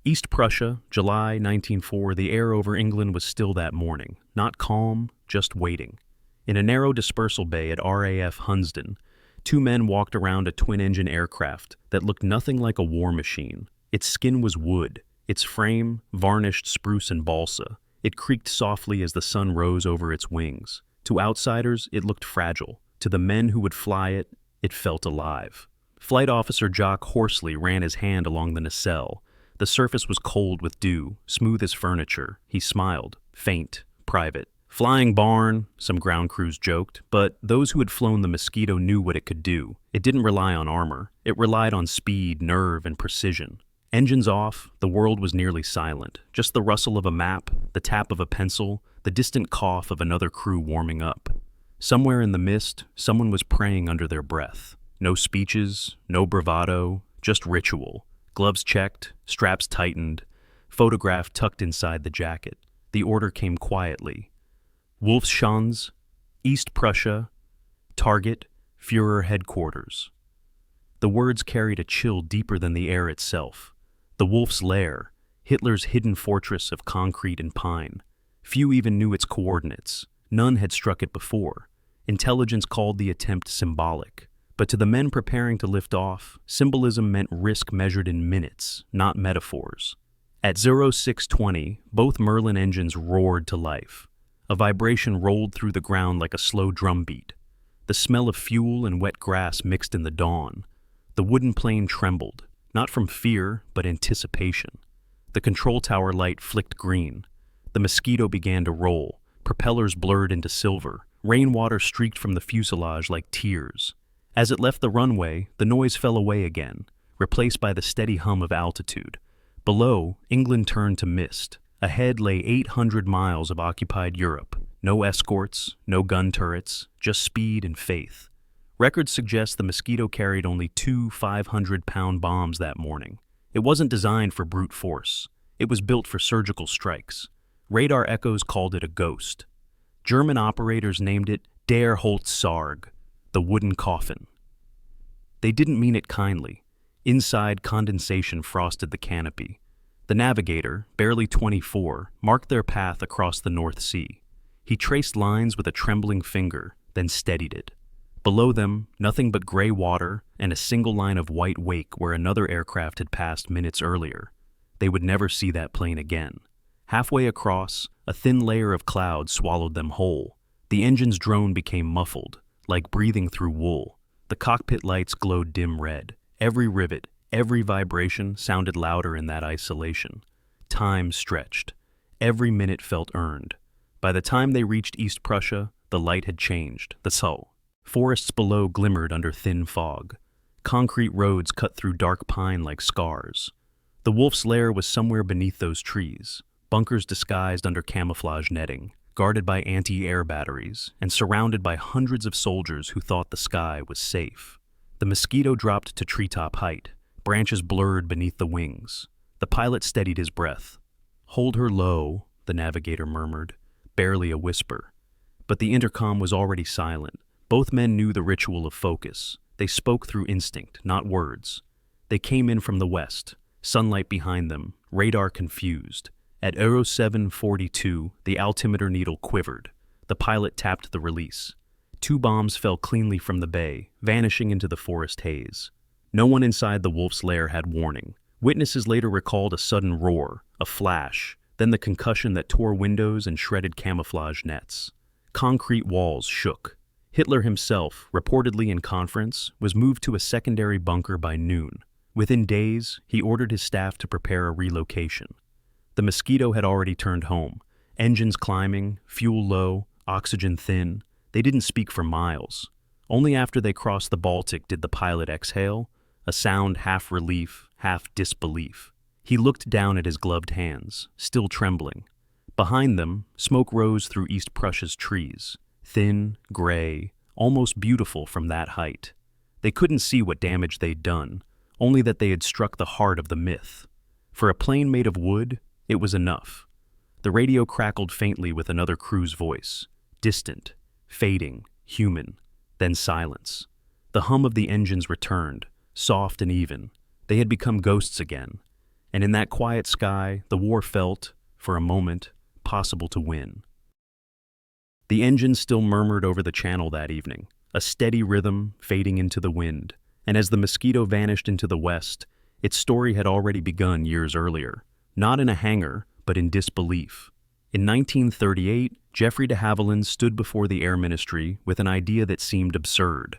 East Prussia, July 1904, the air over England was still that morning. Not calm, just waiting. In a narrow dispersal bay at RAF Hunsdon, two men walked around a twin-engine aircraft that looked nothing like a war machine. Its skin was wood, its frame varnished spruce and balsa. It creaked softly as the sun rose over its wings. To outsiders, it looked fragile. To the men who would fly it, it felt alive. Flight Officer Jock Horsley ran his hand along the nacelle. The surface was cold with dew, smooth as furniture. He smiled, faint, private. Flying barn, some ground crews joked, but those who had flown the Mosquito knew what it could do. It didn't rely on armor. It relied on speed, nerve, and precision. Engines off, the world was nearly silent. Just the rustle of a map, the tap of a pencil, the distant cough of another crew warming up. Somewhere in the mist, someone was praying under their breath. No speeches, no bravado, just ritual. Gloves checked, straps tightened, photograph tucked inside the jacket. The order came quietly. Wolfschanz, East Prussia, target, Führer headquarters. The words carried a chill deeper than the air itself. The Wolf's Lair, Hitler's hidden fortress of concrete and pine. Few even knew its coordinates. None had struck it before. Intelligence called the attempt symbolic. But to the men preparing to lift off, symbolism meant risk measured in minutes, not metaphors. At 0620, both Merlin engines roared to life. A vibration rolled through the ground like a slow drumbeat. The smell of fuel and wet grass mixed in the dawn. The wooden plane trembled, not from fear, but anticipation. The control tower light flicked green. The Mosquito began to roll, propellers blurred into silver. Rainwater streaked from the fuselage like tears. As it left the runway, the noise fell away again, replaced by the steady hum of altitude. Below, England turned to mist. Ahead lay 800 miles of occupied Europe. No escorts, no gun turrets, just speed and faith. Records suggest the Mosquito carried only 2 500-pound bombs that morning. It wasn't designed for brute force. It was built for surgical strikes. Radar echoes called it a ghost. German operators named it Der Holzsarg, the wooden coffin. They didn't mean it kindly. Inside, condensation frosted the canopy. The navigator, barely 24, marked their path across the North Sea. He traced lines with a trembling finger, then steadied it. Below them, nothing but gray water and a single line of white wake where another aircraft had passed minutes earlier. They would never see that plane again. Halfway across, a thin layer of cloud swallowed them whole. The engine's drone became muffled, like breathing through wool. The cockpit lights glowed dim red. Every rivet, every vibration sounded louder in that isolation. Time stretched. Every minute felt earned. By the time they reached East Prussia, the light had changed. The soul. Forests below glimmered under thin fog. Concrete roads cut through dark pine like scars. The Wolf's Lair was somewhere beneath those trees. Bunkers disguised under camouflage netting, guarded by anti-air batteries, and surrounded by hundreds of soldiers who thought the sky was safe. The Mosquito dropped to treetop height, branches blurred beneath the wings. The pilot steadied his breath. "Hold her low," the navigator murmured, barely a whisper. But the intercom was already silent. Both men knew the ritual of focus. They spoke through instinct, not words. They came in from the west, sunlight behind them, radar confused. At 0742, the altimeter needle quivered. The pilot tapped the release. 2 bombs fell cleanly from the bay, vanishing into the forest haze. No one inside the Wolf's Lair had warning. Witnesses later recalled a sudden roar, a flash, then the concussion that tore windows and shredded camouflage nets. Concrete walls shook. Hitler himself, reportedly in conference, was moved to a secondary bunker by noon. Within days, he ordered his staff to prepare a relocation. The Mosquito had already turned home. Engines climbing, fuel low, oxygen thin. They didn't speak for miles. Only after they crossed the Baltic did the pilot exhale, a sound half relief, half disbelief. He looked down at his gloved hands, still trembling. Behind them, smoke rose through East Prussia's trees, thin, gray, almost beautiful from that height. They couldn't see what damage they'd done, only that they had struck the heart of the myth. For a plane made of wood, it was enough. The radio crackled faintly with another crew's voice, distant, fading, human, then silence. The hum of the engines returned, soft and even. They had become ghosts again. And in that quiet sky, the war felt, for a moment, possible to win. The engine still murmured over the channel that evening, a steady rhythm fading into the wind, and as the Mosquito vanished into the west, its story had already begun years earlier, not in a hangar, but in disbelief. In 1938, Geoffrey de Havilland stood before the Air Ministry with an idea that seemed absurd.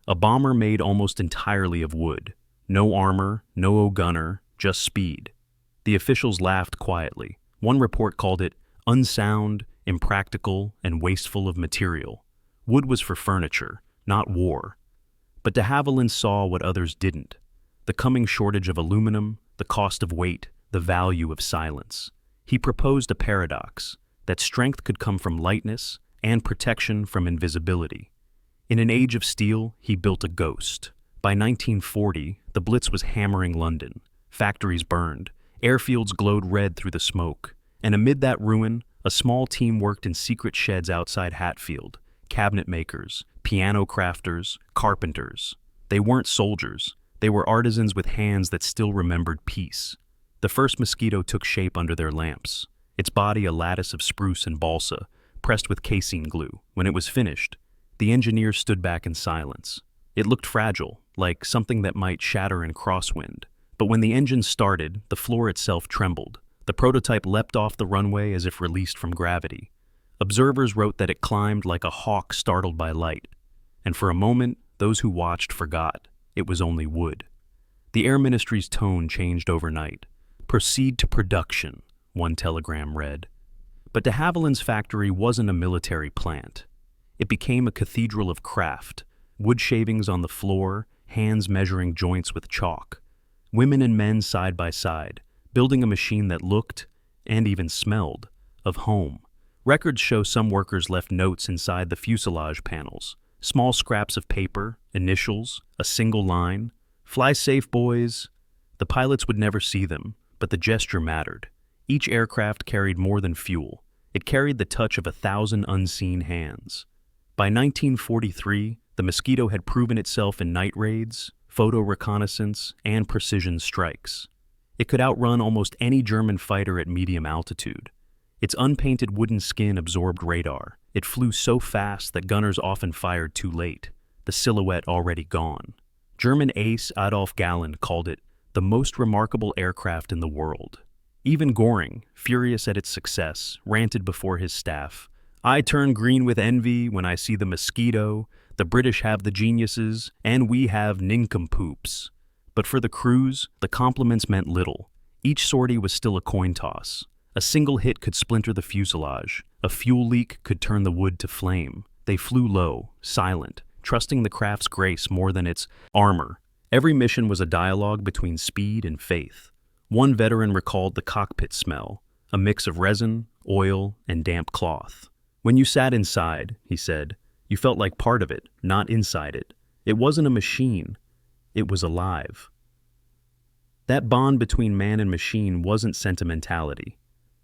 A bomber made almost entirely of wood. No armor, no gunner, just speed. The officials laughed quietly. One report called it unsound, impractical, and wasteful of material. Wood was for furniture, not war. But de Havilland saw what others didn't: the coming shortage of aluminum, the cost of weight, the value of silence. He proposed a paradox, that strength could come from lightness and protection from invisibility. In an age of steel, he built a ghost. By 1940, the Blitz was hammering London. Factories burned, airfields glowed red through the smoke, and amid that ruin, a small team worked in secret sheds outside Hatfield: cabinet makers, piano crafters, carpenters. They weren't soldiers. They were artisans with hands that still remembered peace. The first Mosquito took shape under their lamps, its body a lattice of spruce and balsa, pressed with casein glue. When it was finished, the engineers stood back in silence. It looked fragile, like something that might shatter in crosswind. But when the engine started, the floor itself trembled. The prototype leapt off the runway as if released from gravity. Observers wrote that it climbed like a hawk startled by light. And for a moment, those who watched forgot it was only wood. The Air Ministry's tone changed overnight. "Proceed to production," one telegram read. But de Havilland's factory wasn't a military plant. It became a cathedral of craft, wood shavings on the floor, hands measuring joints with chalk. Women and men side by side, building a machine that looked, and even smelled, of home. Records show some workers left notes inside the fuselage panels, small scraps of paper, initials, a single line: "Fly safe, boys." The pilots would never see them, but the gesture mattered. Each aircraft carried more than fuel. It carried the touch of 1,000 unseen hands. By 1943, the Mosquito had proven itself in night raids, photo reconnaissance, and precision strikes. It could outrun almost any German fighter at medium altitude. Its unpainted wooden skin absorbed radar. It flew so fast that gunners often fired too late, the silhouette already gone. German ace Adolf Galland called it the most remarkable aircraft in the world. Even Göring, furious at its success, ranted before his staff: "I turn green with envy when I see the Mosquito. The British have the geniuses, and we have nincompoops." But for the crews, the compliments meant little. Each sortie was still a coin toss. A single hit could splinter the fuselage. A fuel leak could turn the wood to flame. They flew low, silent, trusting the craft's grace more than its armor. Every mission was a dialogue between speed and faith. One veteran recalled the cockpit smell, a mix of resin, oil, and damp cloth. "When you sat inside," he said, "you felt like part of it, not inside it. It wasn't a machine. It was alive." That bond between man and machine wasn't sentimentality.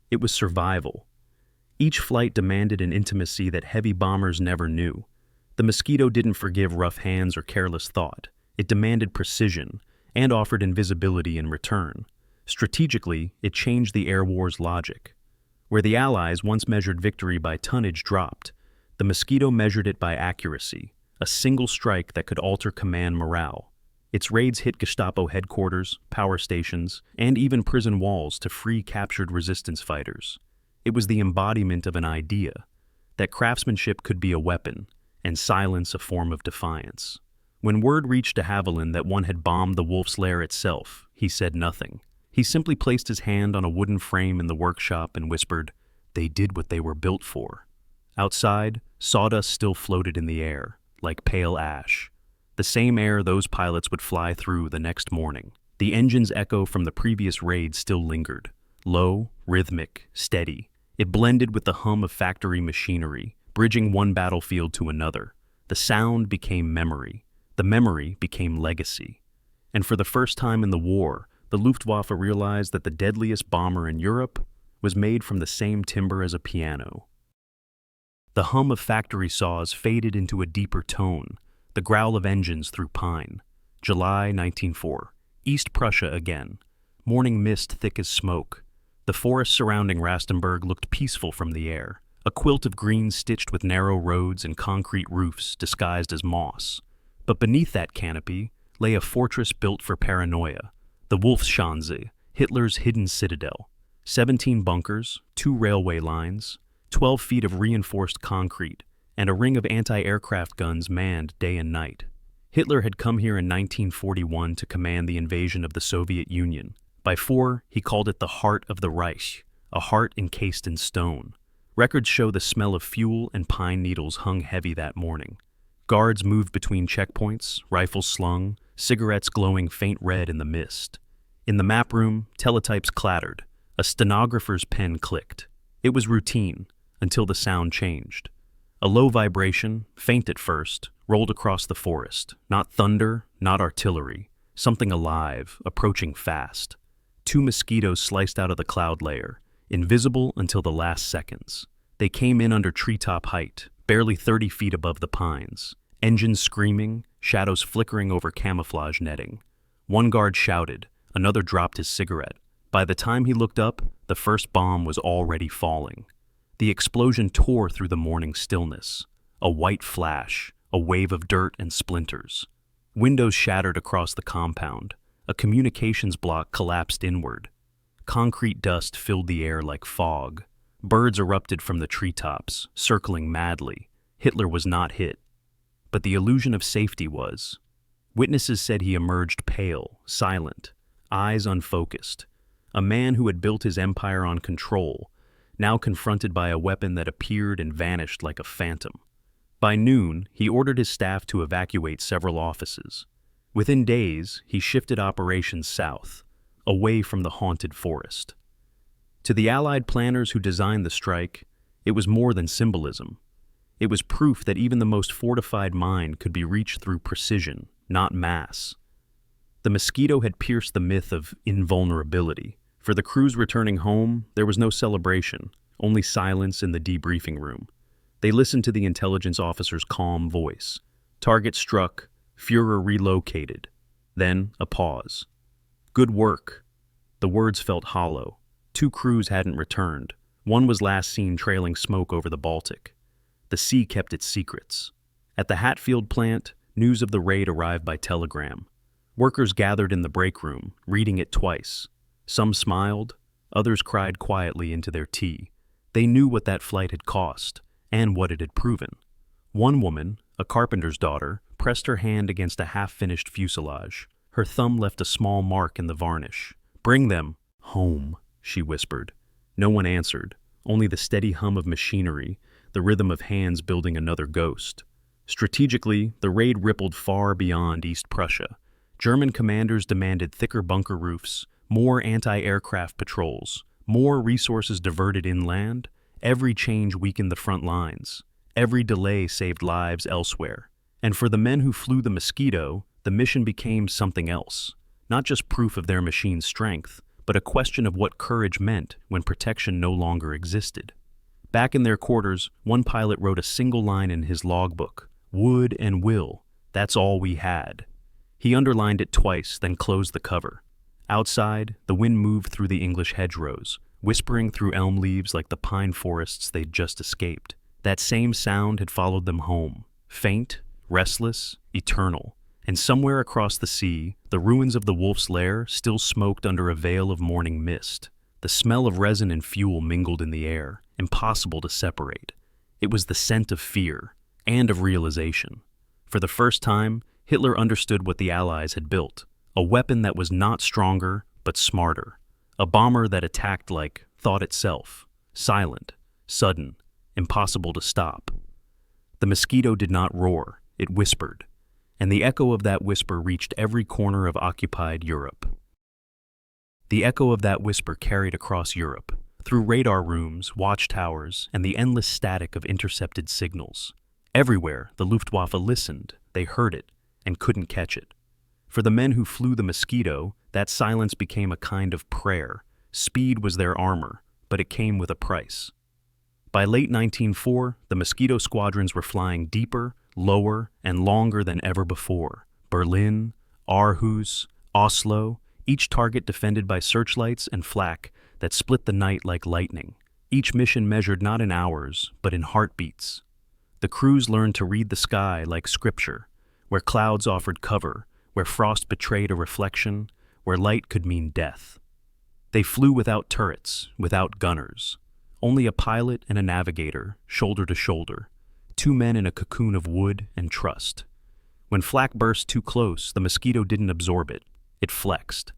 It was survival. Each flight demanded an intimacy that heavy bombers never knew. The Mosquito didn't forgive rough hands or careless thought. It demanded precision and offered invisibility in return. Strategically, it changed the air war's logic. Where the Allies once measured victory by tonnage dropped, the Mosquito measured it by accuracy, a single strike that could alter command morale. Its raids hit Gestapo headquarters, power stations, and even prison walls to free captured resistance fighters. It was the embodiment of an idea, that craftsmanship could be a weapon, and silence a form of defiance. When word reached de Havilland that one had bombed the Wolf's Lair itself, he said nothing. He simply placed his hand on a wooden frame in the workshop and whispered, "They did what they were built for." Outside, sawdust still floated in the air, like pale ash. The same air those pilots would fly through the next morning. The engine's echo from the previous raid still lingered. Low, rhythmic, steady. It blended with the hum of factory machinery, bridging one battlefield to another. The sound became memory. The memory became legacy. And for the first time in the war, the Luftwaffe realized that the deadliest bomber in Europe was made from the same timber as a piano. The hum of factory saws faded into a deeper tone, the growl of engines through pine. July 1904. East Prussia again. morning mist thick as smoke. The forest surrounding Rastenburg looked peaceful from the air, a quilt of green stitched with narrow roads and concrete roofs disguised as moss. But beneath that canopy lay a fortress built for paranoia, the Wolfschanze, Hitler's hidden citadel. 17 bunkers, 2 railway lines, 12 feet of reinforced concrete, and a ring of anti-aircraft guns manned day and night. Hitler had come here in 1941 to command the invasion of the Soviet Union. By 4, he called it the heart of the Reich, a heart encased in stone. Records show the smell of fuel and pine needles hung heavy that morning. Guards moved between checkpoints, rifles slung, cigarettes glowing faint red in the mist. In the map room, teletypes clattered. A stenographer's pen clicked. It was routine, until the sound changed. A low vibration, faint at first, rolled across the forest. Not thunder, not artillery. Something alive, approaching fast. 2 mosquitoes sliced out of the cloud layer, invisible until the last seconds. They came in under treetop height, barely 30 feet above the pines. Engines screaming, shadows flickering over camouflage netting. One guard shouted, another dropped his cigarette. By the time he looked up, the first bomb was already falling. The explosion tore through the morning stillness. A white flash, a wave of dirt and splinters. Windows shattered across the compound. A communications block collapsed inward. Concrete dust filled the air like fog. Birds erupted from the treetops, circling madly. Hitler was not hit. But the illusion of safety was. Witnesses said he emerged pale, silent, eyes unfocused. A man who had built his empire on control, now confronted by a weapon that appeared and vanished like a phantom. By noon, he ordered his staff to evacuate several offices. Within days, he shifted operations south, away from the haunted forest. To the Allied planners who designed the strike, it was more than symbolism. It was proof that even the most fortified mind could be reached through precision, not mass. The Mosquito had pierced the myth of invulnerability. For the crews returning home, there was no celebration, only silence in the debriefing room. They listened to the intelligence officer's calm voice. Target struck, Führer relocated. Then a pause. Good work. The words felt hollow. 2 crews hadn't returned. One was last seen trailing smoke over the Baltic. The sea kept its secrets. At the Hatfield plant, news of the raid arrived by telegram. Workers gathered in the break room, reading it twice. Some smiled, others cried quietly into their tea. They knew what that flight had cost, and what it had proven. One woman, a carpenter's daughter, pressed her hand against a half-finished fuselage. Her thumb left a small mark in the varnish. "Bring them home," she whispered. No one answered, only the steady hum of machinery, the rhythm of hands building another ghost. Strategically, the raid rippled far beyond East Prussia. German commanders demanded thicker bunker roofs, more anti-aircraft patrols, more resources diverted inland. Every change weakened the front lines. Every delay saved lives elsewhere. And for the men who flew the Mosquito, the mission became something else. Not just proof of their machine's strength, but a question of what courage meant when protection no longer existed. Back in their quarters, one pilot wrote a single line in his logbook: "Would and will, that's all we had." He underlined it twice, then closed the cover. Outside, the wind moved through the English hedgerows, whispering through elm leaves like the pine forests they'd just escaped. That same sound had followed them home, faint, restless, eternal. And somewhere across the sea, the ruins of the Wolf's Lair still smoked under a veil of morning mist. The smell of resin and fuel mingled in the air, impossible to separate. It was the scent of fear, and of realization. For the first time, Hitler understood what the Allies had built, a weapon that was not stronger, but smarter. A bomber that attacked like thought itself, silent, sudden, impossible to stop. The Mosquito did not roar, it whispered, and the echo of that whisper reached every corner of occupied Europe. The echo of that whisper carried across Europe, through radar rooms, watchtowers, and the endless static of intercepted signals. Everywhere, the Luftwaffe listened, they heard it, and couldn't catch it. For the men who flew the Mosquito, that silence became a kind of prayer. Speed was their armor, but it came with a price. By late 1904, the Mosquito squadrons were flying deeper, lower, and longer than ever before. Berlin, Aarhus, Oslo, each target defended by searchlights and flak that split the night like lightning. Each mission measured not in hours, but in heartbeats. The crews learned to read the sky like scripture, where clouds offered cover, where frost betrayed a reflection, where light could mean death. They flew without turrets, without gunners. Only a pilot and a navigator, shoulder to shoulder. Two men in a cocoon of wood and trust. When flak burst too close, the Mosquito didn't absorb it. It flexed.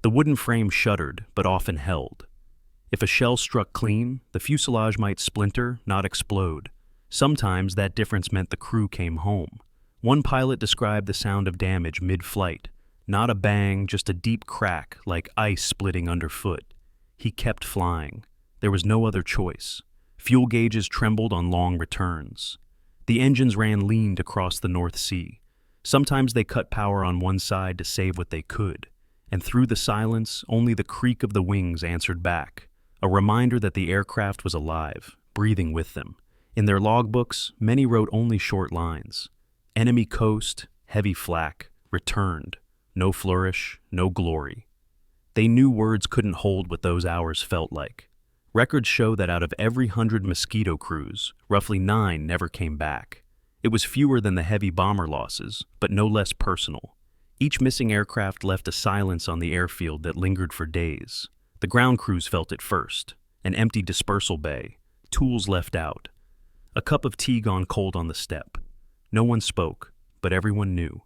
The wooden frame shuddered, but often held. If a shell struck clean, the fuselage might splinter, not explode. Sometimes that difference meant the crew came home. One pilot described the sound of damage mid-flight. Not a bang, just a deep crack, like ice splitting underfoot. He kept flying. There was no other choice. Fuel gauges trembled on long returns. The engines ran lean to cross the North Sea. Sometimes they cut power on one side to save what they could. And through the silence, only the creak of the wings answered back, a reminder that the aircraft was alive, breathing with them. In their logbooks, many wrote only short lines. Enemy coast, heavy flak, returned. No flourish, no glory. They knew words couldn't hold what those hours felt like. Records show that out of every 100 Mosquito crews, roughly 9 never came back. It was fewer than the heavy bomber losses, but no less personal. Each missing aircraft left a silence on the airfield that lingered for days. The ground crews felt it first. An empty dispersal bay, tools left out. A cup of tea gone cold on the step. No one spoke, but everyone knew.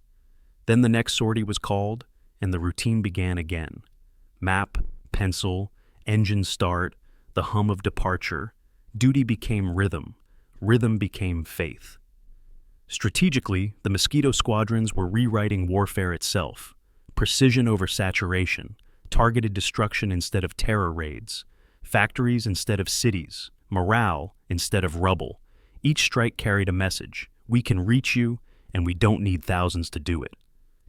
Then the next sortie was called, and the routine began again. Map, pencil, engine start, the hum of departure. Duty became rhythm. Rhythm became faith. Strategically, the Mosquito squadrons were rewriting warfare itself. Precision over saturation, targeted destruction instead of terror raids, factories instead of cities, morale instead of rubble. Each strike carried a message. We can reach you, and we don't need thousands to do it.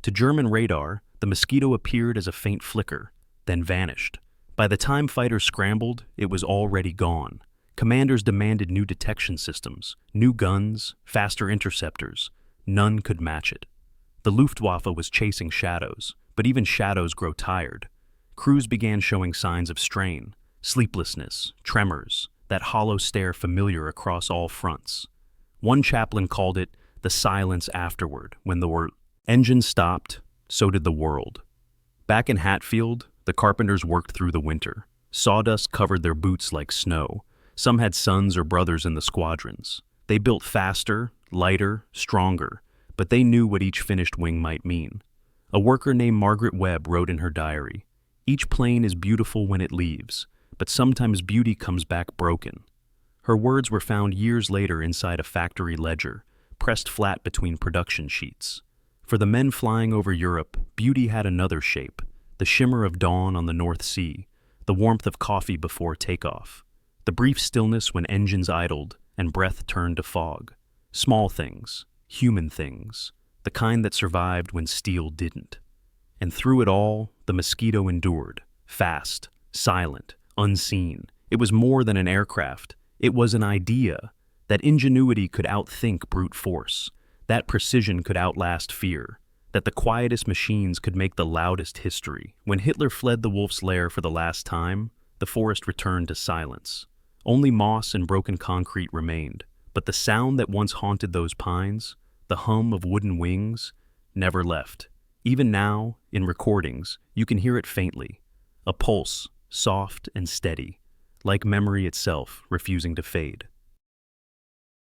To German radar, the Mosquito appeared as a faint flicker, then vanished. By the time fighters scrambled, it was already gone. Commanders demanded new detection systems, new guns, faster interceptors. None could match it. The Luftwaffe was chasing shadows, but even shadows grow tired. Crews began showing signs of strain, sleeplessness, tremors, that hollow stare familiar across all fronts. One chaplain called it the silence afterward. When the engines stopped, so did the world. Back in Hatfield, the carpenters worked through the winter. Sawdust covered their boots like snow. Some had sons or brothers in the squadrons. They built faster, lighter, stronger, but they knew what each finished wing might mean. A worker named Margaret Webb wrote in her diary, "Each plane is beautiful when it leaves, but sometimes beauty comes back broken." Her words were found years later inside a factory ledger, pressed flat between production sheets. For the men flying over Europe, beauty had another shape, the shimmer of dawn on the North Sea, the warmth of coffee before takeoff, the brief stillness when engines idled and breath turned to fog. Small things, human things, the kind that survived when steel didn't. And through it all, the Mosquito endured, fast, silent, unseen. It was more than an aircraft. It was an idea. That ingenuity could outthink brute force. That precision could outlast fear. That the quietest machines could make the loudest history. When Hitler fled the wolf's lair for the last time, the forest returned to silence. Only moss and broken concrete remained. But the sound that once haunted those pines, the hum of wooden wings, never left. Even now, in recordings, you can hear it faintly. A pulse, soft and steady, like memory itself refusing to fade.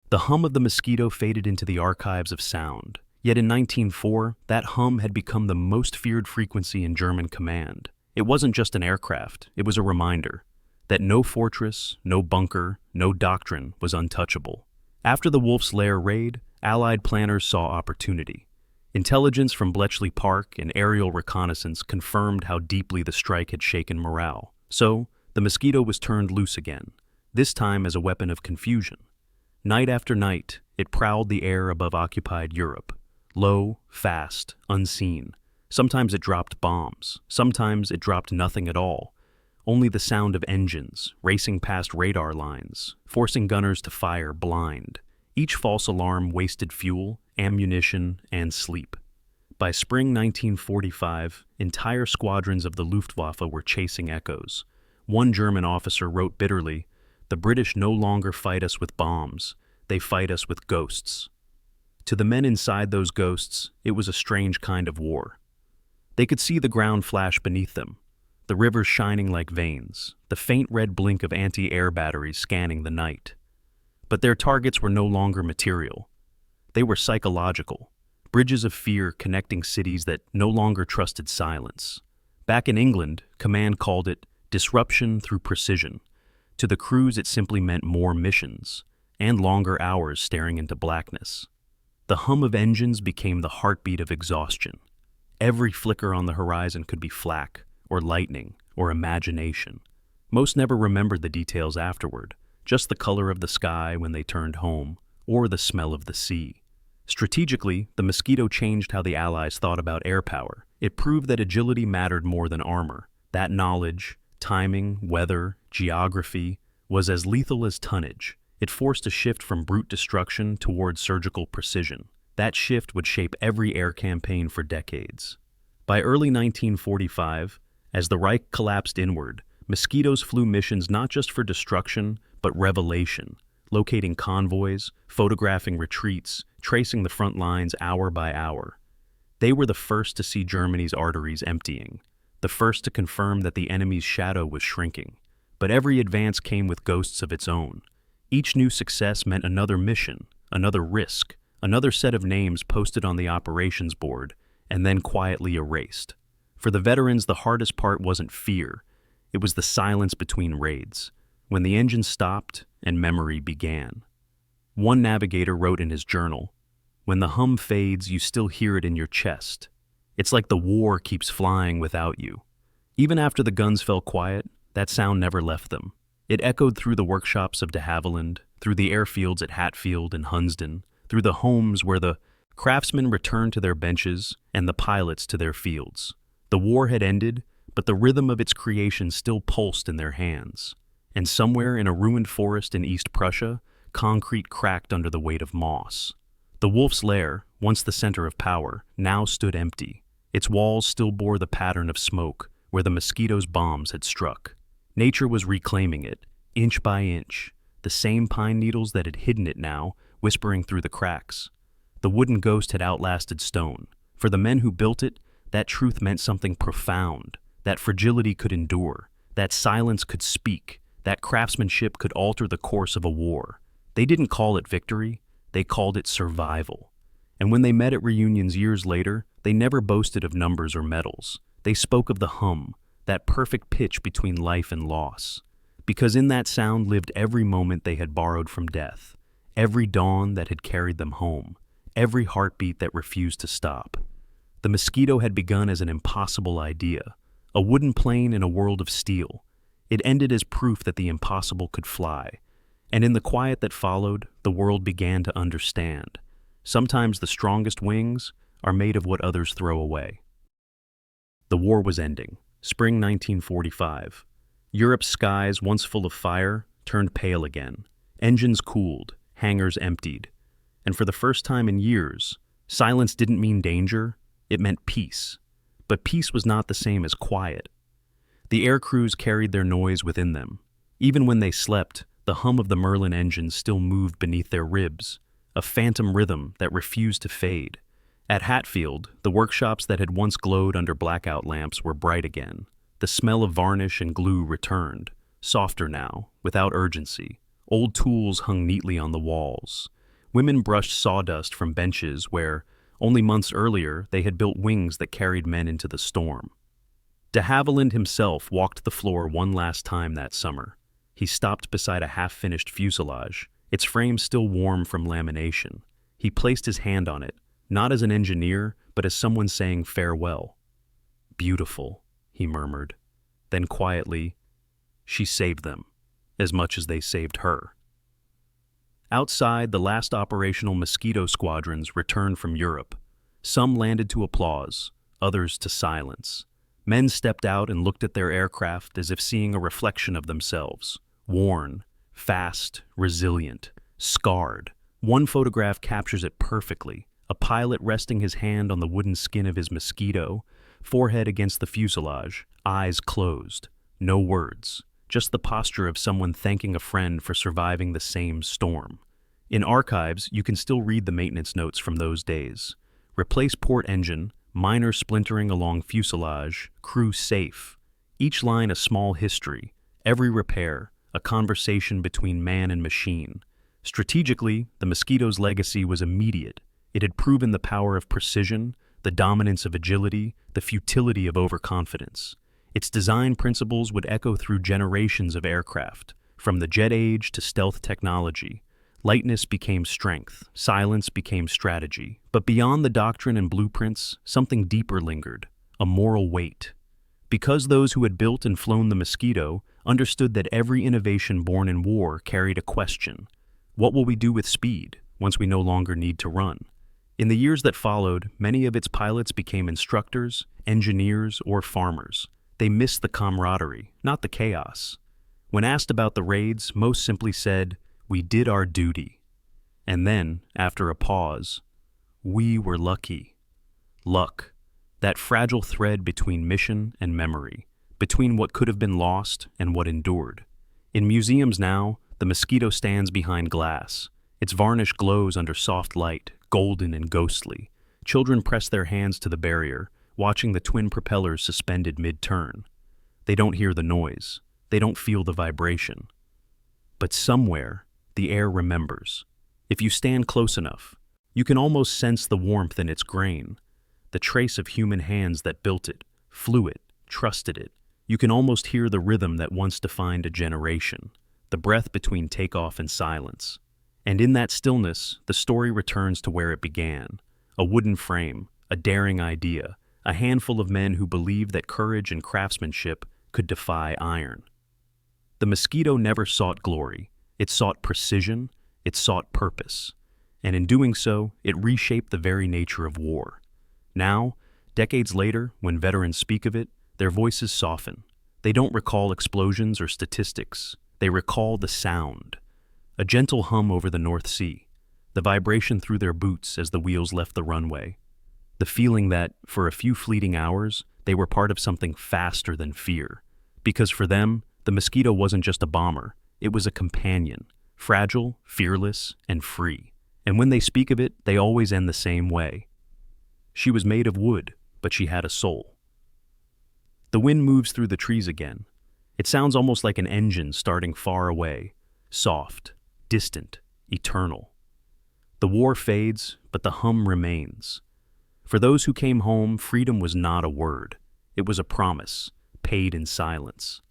The hum of the Mosquito faded into the archives of sound. Yet in 1904, that hum had become the most feared frequency in German command. It wasn't just an aircraft, it was a reminder that no fortress, no bunker, no doctrine was untouchable. After the Wolf's Lair raid, Allied planners saw opportunity. Intelligence from Bletchley Park and aerial reconnaissance confirmed how deeply the strike had shaken morale. So, the Mosquito was turned loose again, this time as a weapon of confusion. Night after night, it prowled the air above occupied Europe. Low, fast, unseen. Sometimes it dropped bombs. Sometimes it dropped nothing at all. Only the sound of engines, racing past radar lines, forcing gunners to fire blind. Each false alarm wasted fuel, ammunition, and sleep. By spring 1945, entire squadrons of the Luftwaffe were chasing echoes. One German officer wrote bitterly, "The British no longer fight us with bombs, they fight us with ghosts." To the men inside those ghosts, it was a strange kind of war. They could see the ground flash beneath them, the rivers shining like veins, the faint red blink of anti-air batteries scanning the night. But their targets were no longer material. They were psychological, bridges of fear connecting cities that no longer trusted silence. Back in England, command called it disruption through precision. To the crews, it simply meant more missions and longer hours staring into blackness. The hum of engines became the heartbeat of exhaustion. Every flicker on the horizon could be flak, or lightning, or imagination. Most never remembered the details afterward, just the color of the sky when they turned home, or the smell of the sea. Strategically, the Mosquito changed how the Allies thought about air power. It proved that agility mattered more than armor. That knowledge, timing, weather, geography, was as lethal as tonnage. It forced a shift from brute destruction toward surgical precision. That shift would shape every air campaign for decades. By early 1945, as the Reich collapsed inward, Mosquitoes flew missions not just for destruction, but revelation, locating convoys, photographing retreats, tracing the front lines hour by hour. They were the first to see Germany's arteries emptying, the first to confirm that the enemy's shadow was shrinking. But every advance came with ghosts of its own. Each new success meant another mission, another risk, another set of names posted on the operations board, and then quietly erased. For the veterans, the hardest part wasn't fear. It was the silence between raids, when the engine stopped and memory began. One navigator wrote in his journal, "When the hum fades, you still hear it in your chest. It's like the war keeps flying without you." Even after the guns fell quiet, that sound never left them. It echoed through the workshops of de Havilland, through the airfields at Hatfield and Hunsdon, through the homes where the craftsmen returned to their benches and the pilots to their fields. The war had ended, but the rhythm of its creation still pulsed in their hands. And somewhere in a ruined forest in East Prussia, concrete cracked under the weight of moss. The Wolf's Lair, once the center of power, now stood empty. Its walls still bore the pattern of smoke where the Mosquito's bombs had struck. Nature was reclaiming it, inch by inch, the same pine needles that had hidden it now, whispering through the cracks. The wooden ghost had outlasted stone. For the men who built it, that truth meant something profound, that fragility could endure, that silence could speak, that craftsmanship could alter the course of a war. They didn't call it victory, they called it survival. And when they met at reunions years later, they never boasted of numbers or medals. They spoke of the hum, that perfect pitch between life and loss. Because in that sound lived every moment they had borrowed from death, every dawn that had carried them home, every heartbeat that refused to stop. The Mosquito had begun as an impossible idea, a wooden plane in a world of steel. It ended as proof that the impossible could fly. And in the quiet that followed, the world began to understand. Sometimes the strongest wings are made of what others throw away. The war was ending. Spring 1945. Europe's skies, once full of fire, turned pale again. Engines cooled, hangars emptied. And for the first time in years, silence didn't mean danger, it meant peace. But peace was not the same as quiet. The air crews carried their noise within them. Even when they slept, the hum of the Merlin engines still moved beneath their ribs, a phantom rhythm that refused to fade. At Hatfield, the workshops that had once glowed under blackout lamps were bright again. The smell of varnish and glue returned, softer now, without urgency. Old tools hung neatly on the walls. Women brushed sawdust from benches where, only months earlier, they had built wings that carried men into the storm. De Havilland himself walked the floor one last time that summer. He stopped beside a half-finished fuselage, its frame still warm from lamination. He placed his hand on it, not as an engineer, but as someone saying farewell. "Beautiful," he murmured. Then quietly, "She saved them, as much as they saved her." Outside, the last operational Mosquito squadrons returned from Europe. Some landed to applause, others to silence. Men stepped out and looked at their aircraft as if seeing a reflection of themselves. Worn, fast, resilient, scarred. One photograph captures it perfectly. a pilot resting his hand on the wooden skin of his Mosquito, forehead against the fuselage, eyes closed. No words, just the posture of someone thanking a friend for surviving the same storm. In archives, you can still read the maintenance notes from those days. Replace port engine, minor splintering along fuselage, crew safe. Each line a small history, every repair, a conversation between man and machine. Strategically, the Mosquito's legacy was immediate. It had proven the power of precision, the dominance of agility, the futility of overconfidence. Its design principles would echo through generations of aircraft, from the jet age to stealth technology. Lightness became strength, silence became strategy. But beyond the doctrine and blueprints, something deeper lingered, a moral weight. Because those who had built and flown the Mosquito understood that every innovation born in war carried a question. What will we do with speed, once we no longer need to run? In the years that followed, many of its pilots became instructors, engineers, or farmers. They missed the camaraderie, not the chaos. When asked about the raids, most simply said, "We did our duty." And then, after a pause, "We were lucky." Luck, that fragile thread between mission and memory, between what could have been lost and what endured. In museums now, the Mosquito stands behind glass. Its varnish glows under soft light, golden and ghostly. Children press their hands to the barrier, watching the twin propellers suspended mid-turn. They don't hear the noise. They don't feel the vibration. But somewhere, the air remembers. If you stand close enough, you can almost sense the warmth in its grain, the trace of human hands that built it, flew it, trusted it. You can almost hear the rhythm that once defined a generation, the breath between takeoff and silence. And in that stillness, the story returns to where it began. A wooden frame, a daring idea, a handful of men who believed that courage and craftsmanship could defy iron. The Mosquito never sought glory. It sought precision, it sought purpose. And in doing so, it reshaped the very nature of war. Now, decades later, when veterans speak of it, their voices soften. They don't recall explosions or statistics. They recall the sound. A gentle hum over the North Sea, the vibration through their boots as the wheels left the runway, the feeling that, for a few fleeting hours, they were part of something faster than fear. Because for them, the Mosquito wasn't just a bomber, it was a companion, fragile, fearless, and free. And when they speak of it, they always end the same way. She was made of wood, but she had a soul. The wind moves through the trees again. It sounds almost like an engine starting far away, soft, distant, eternal. The war fades, but the hum remains. For those who came home, freedom was not a word. It was a promise, paid in silence.